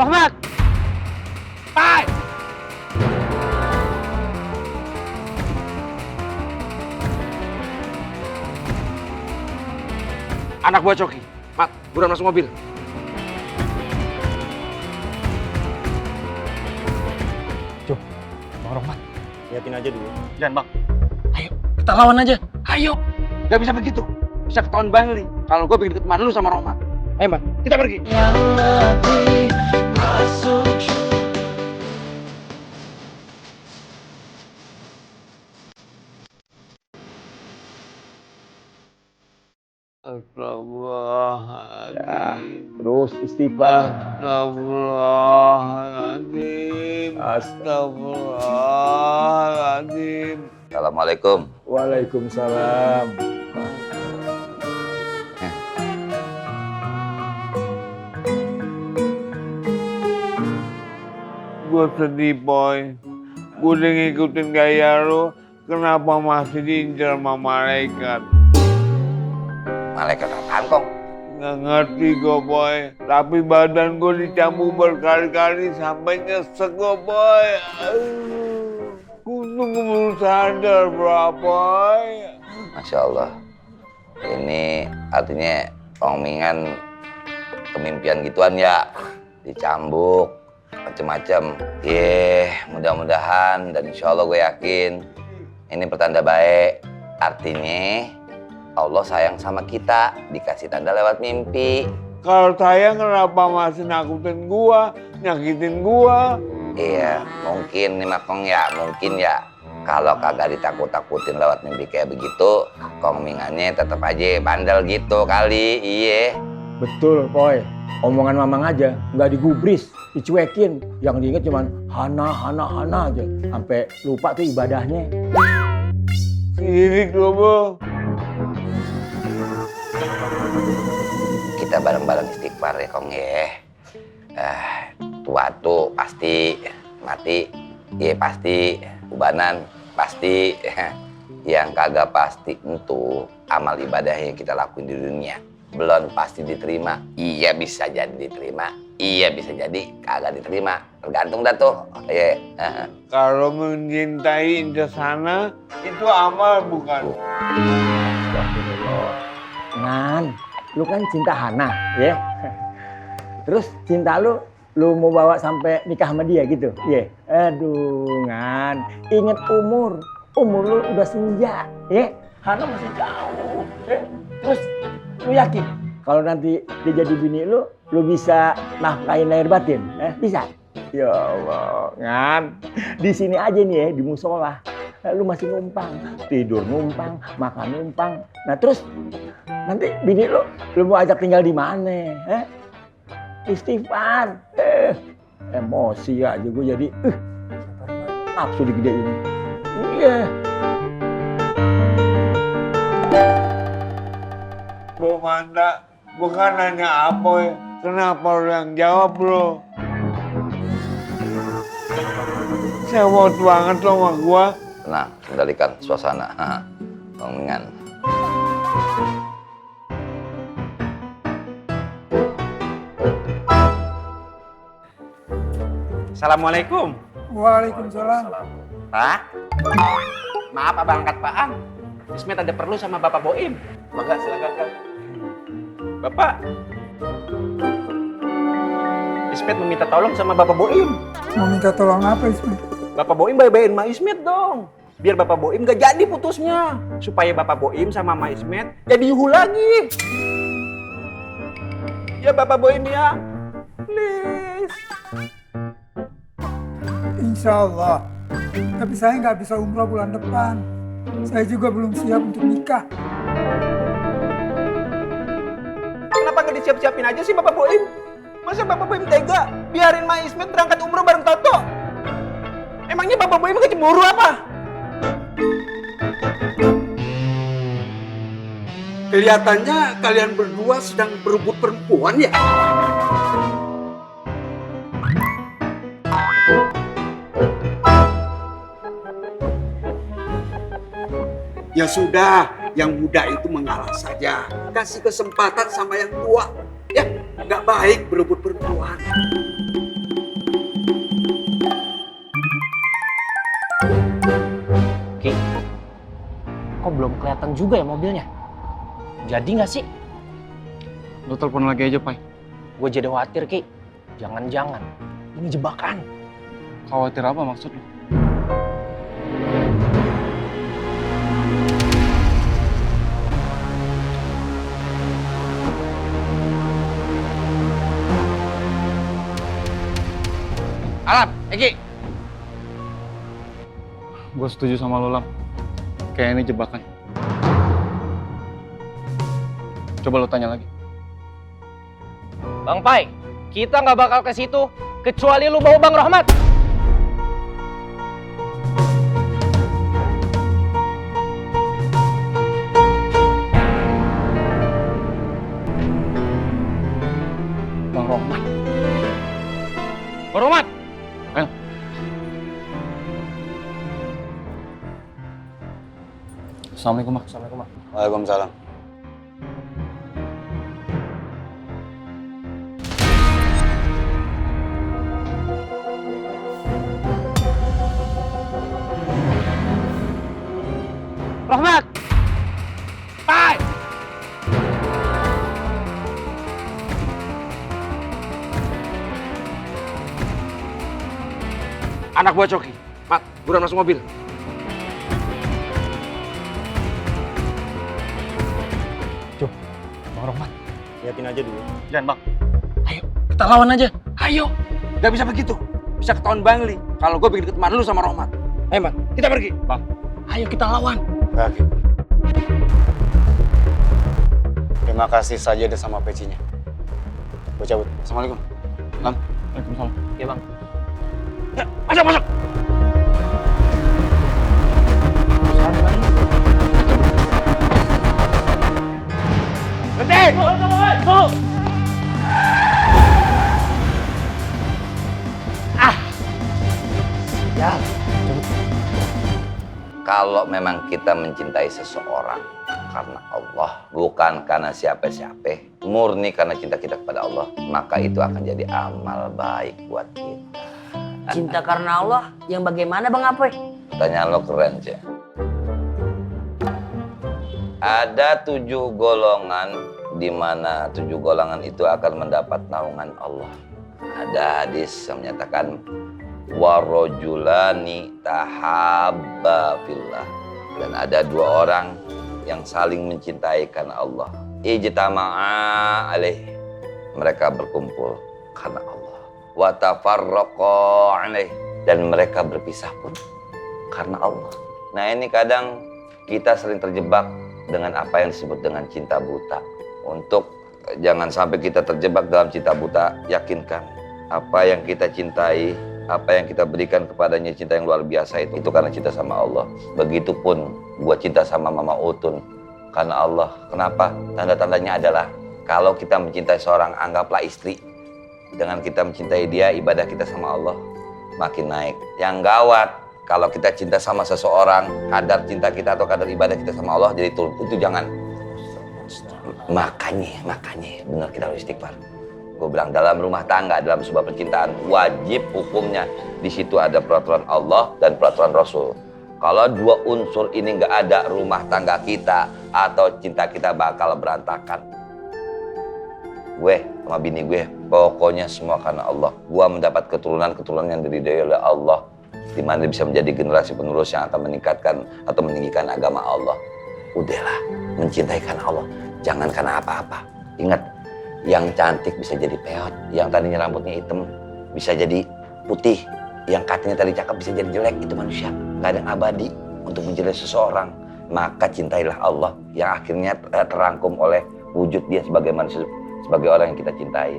Rahmat! Pai! Anak buah Coki. Mat, buruan masuk mobil. Cuk, Bang Rahmat. Liatin aja dulu. Jangan bang. Ayo, kita lawan aja. Ayo. Gak bisa begitu. Bisa ketahuan Bangli. Kalau gue bikin ketemu lu sama Rahmat. Ayo bang, kita pergi. Yang lebih masuk. Ya, terus istighfar. Astagfirullahaladzim. Astagfirullahaladzim. Assalamualaikum. Waalaikumsalam. Gue sedih, Boy. Gue udah ngikutin gaya lu. Kenapa masih diincar sama malaikat? Malaikat apaan, Kong? Nggak ngerti gue, Boy. Tapi badan gue dicambuk berkali-kali sampai nyesek gue, Boy. Untung gue belum sadar, Boy. Masya Allah. Ini artinya omongan kemimpian gituan ya. Dicambuk, macem-macem. Mudah-mudahan dan insya Allah gue yakin ini pertanda baik. Artinya Allah sayang sama kita, dikasih tanda lewat mimpi. Kalau sayang kenapa masih nakutin gua, nyakitin gua? Iya, mungkin nih Kong ya, mungkin ya. Kalau kagak ditakut-takutin lewat mimpi kayak begitu, komingannya tetap aja bandel gitu kali, iye. Betul, Boy. Omongan Mamang aja, nggak digubris, dicuekin. Yang diinget cuman hana aja. Sampai lupa tuh ibadahnya. Sirik lo, Bu. Kita bareng-bareng istighfar ya Kong ya. Tua tuh pasti mati, iya pasti, ubanan pasti. Yang kagak pasti itu amal ibadah yang kita lakuin di dunia belum pasti diterima. Iya bisa jadi diterima, iya bisa jadi kagak diterima. Tergantung dah tuh. Iya. Kalau mencintai sana itu amal bukan? Ngan, lu kan cinta Hana, ya. Terus cinta lu mau bawa sampai nikah sama dia gitu, ya. Aduh, Ngan, inget umur lu udah senja, ya. Hana masih jauh, ya. Terus lu yakin kalau nanti dia jadi bini lu bisa nafkahin lahir batin, bisa? Ya Allah, Ngan, di sini aja nih ya, di musola. Lu masih numpang, tidur numpang, makan numpang. Nah terus nanti bini lu mau ajak tinggal di mana? Istighfar. Emosi aja gue jadi nafsu digedein. Iya. Bro Manda, bukan nanya apa ya? Kenapa lu yang jawab, Bro? Sewot banget lo sama gua. Tenang, kendalikan suasana. Komingan. Assalamualaikum. Waalaikumsalam. Pak, maaf abang angkat Pak Ang. Ismet ada perlu sama Bapak Boim. Maka silakan Kak. Bapak, Ismet meminta tolong sama Bapak Boim. Mau minta tolong apa, Ismet? Bapak Boim bye-byein Ma Ismet dong. Biar Bapak Boim gak jadi putusnya. Supaya Bapak Boim sama Ma Ismet jadi yuhu lagi. Ya Bapak Boim ya. Please. Insya Allah. Tapi saya nggak bisa umroh bulan depan. Saya juga belum siap untuk nikah. Kenapa nggak disiap-siapin aja sih Bapak Boim? Masa Bapak Boim tega biarin Ma Ismet berangkat umroh bareng Toto? Emangnya Bapak Boim gak cemburu apa? Kelihatannya kalian berdua sedang berebut perempuan ya? Ya sudah, yang muda itu mengalah saja. Kasih kesempatan sama yang tua. Ya, nggak baik berebut perempuan. Ki, kok belum kelihatan juga ya mobilnya? Jadi nggak sih? Lo telepon lagi aja, Pai. Gue jadi khawatir, Ki. Jangan-jangan ini jebakan. Khawatir apa maksud lo? Alam, Eki. Gue setuju sama lo, Lam. Kayak ini jebakan. Coba lo tanya lagi. Bang Pai, kita nggak bakal ke situ kecuali lu bawa Bang Rahmat. Bang Rahmat. Bang Rahmat. Ayo. Assalamualaikum, Mak. Assalamualaikum, Bang. Waalaikumsalam. Rahmat. Pai. Anak buah Coki. Mat, buruan masuk mobil. Bang Rahmat. Liatin aja dulu. Jangan, Bang. Ayo, kita lawan aja. Ayo. Gak bisa begitu. Bisa ketahuan Bangli kalau gue bikin ketemuan lu sama Rohmat. Ayo, Mat, kita pergi. Bang. Ayo kita lawan. Oke. Terima kasih saja deh sama pecinya. Gue cabut. Assalamualaikum. Lam. Waalaikumsalam. Ya, Bang. Ya, masuk, masuk. Kalau memang kita mencintai seseorang karena Allah, bukan karena siapa-siapa, murni karena cinta kita kepada Allah, maka itu akan jadi amal baik buat kita. Cinta karena Allah yang bagaimana Bang Apoy? Pertanyaan lo keren, Cek. Ada 7 golongan di mana 7 golongan itu akan mendapat naungan Allah. Ada hadis yang menyatakan warojulani tahabba fillah, dan ada 2 orang yang saling mencintai karena Allah. Ijtama'a alaih, mereka berkumpul karena Allah. Wa tafarraqa alaih, dan mereka berpisah pun karena Allah. Nah, ini kadang kita sering terjebak dengan apa yang disebut dengan cinta buta. Untuk jangan sampai kita terjebak dalam cinta buta, yakinkan apa yang kita cintai, apa yang kita berikan kepadanya, cinta yang luar biasa itu karena cinta sama Allah. Begitupun gua cinta sama Mama Utun karena Allah. Kenapa? Tanda-tandanya adalah kalau kita mencintai seorang, anggaplah istri. Dengan kita mencintai dia, ibadah kita sama Allah makin naik. Yang gawat, kalau kita cinta sama seseorang, kadar cinta kita atau kadar ibadah kita sama Allah jadi turun. Itu jangan. Makanya benar kita harus istighfar. Gue bilang dalam rumah tangga, dalam sebuah percintaan, wajib hukumnya di situ ada peraturan Allah dan peraturan Rasul. Kalau 2 unsur ini nggak ada, rumah tangga kita atau cinta kita bakal berantakan. Gue sama bini gue, pokoknya semua karena Allah. Gue mendapat keturunan yang diridhoi oleh Allah, di mana bisa menjadi generasi penerus yang akan meningkatkan atau meninggikan agama Allah. Udahlah, mencintai karena Allah, jangan karena apa-apa. Ingat, yang cantik bisa jadi peot, yang tadinya rambutnya hitam bisa jadi putih, yang katanya tadi cakep bisa jadi jelek. Itu manusia, nggak ada yang abadi untuk mencintai seseorang. Maka cintailah Allah yang akhirnya terangkum oleh wujud dia sebagai manusia, sebagai orang yang kita cintai.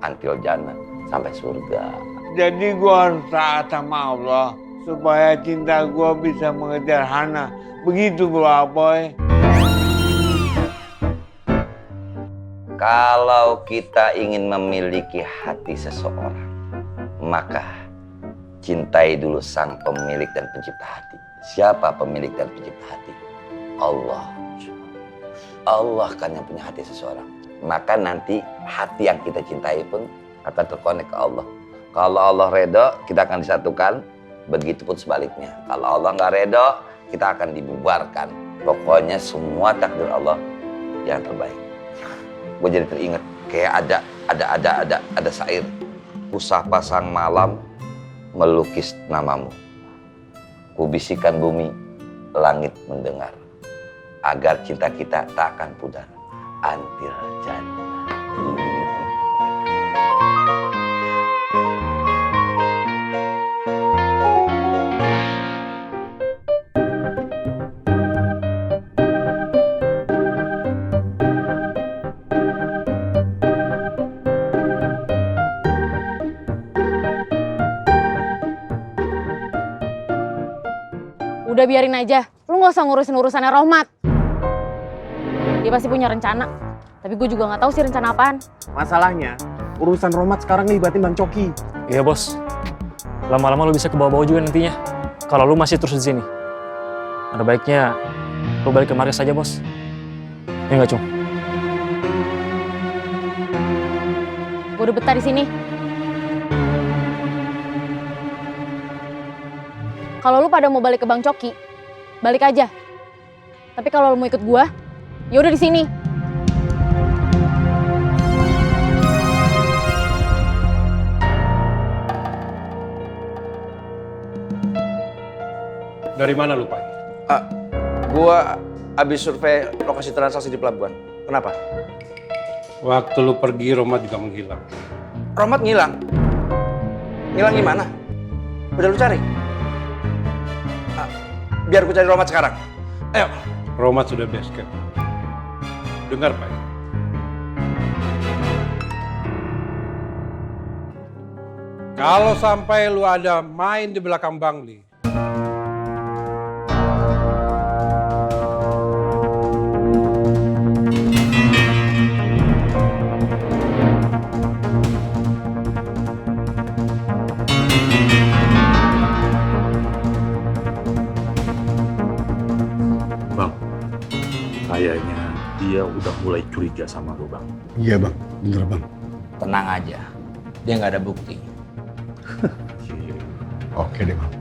Until jannah, sampai surga. Jadi gua harus taat sama Allah supaya cinta gua bisa mengejar Hana. Begitu Bro Apoy. Kalau kita ingin memiliki hati seseorang, maka cintai dulu sang pemilik dan pencipta hati. Siapa pemilik dan pencipta hati? Allah. Allah kan yang punya hati seseorang. Maka nanti hati yang kita cintai pun akan terkonek ke Allah. Kalau Allah redha, kita akan disatukan. Begitupun sebaliknya. Kalau Allah nggak ridho, kita akan dibubarkan. Pokoknya semua takdir Allah yang terbaik. Gue jadi teringat kayak ada syair. Kusapa sang malam melukis namamu. Kubisikan bumi, langit mendengar. Agar cinta kita tak akan pudar. Antil jannah. Udah biarin aja, lu gak usah ngurusin urusannya Rohmat. Dia pasti punya rencana, tapi gue juga gak tahu sih rencana apaan. Masalahnya, urusan Rohmat sekarang ngelibatin Bang Coki. Iya bos, lama-lama lu bisa ke bawah-bawah juga nantinya. Kalau lu masih terus di sini, ada baiknya lu balik ke Maris saja bos. Ya nggak Cung? Gue udah betah di sini. Kalau lu pada mau balik ke Bang Coki, balik aja. Tapi kalau lu mau ikut gua, ya udah di sini. Dari mana lu, Pak? Gua abis survei lokasi transaksi di pelabuhan. Kenapa? Waktu lu pergi, Romat juga menghilang. Romat ngilang? Ngilang gimana? Udah lu cari? Biar gue cari Romat sekarang. Ayo. Romat sudah base camp. Dengar, Pak. Kalau sampai lu ada main di belakang Bangli, kayaknya dia udah mulai curiga sama lo, Bang. Iya, Bang. Bener, Bang. Tenang aja. Dia nggak ada bukti. Oke deh, Bang.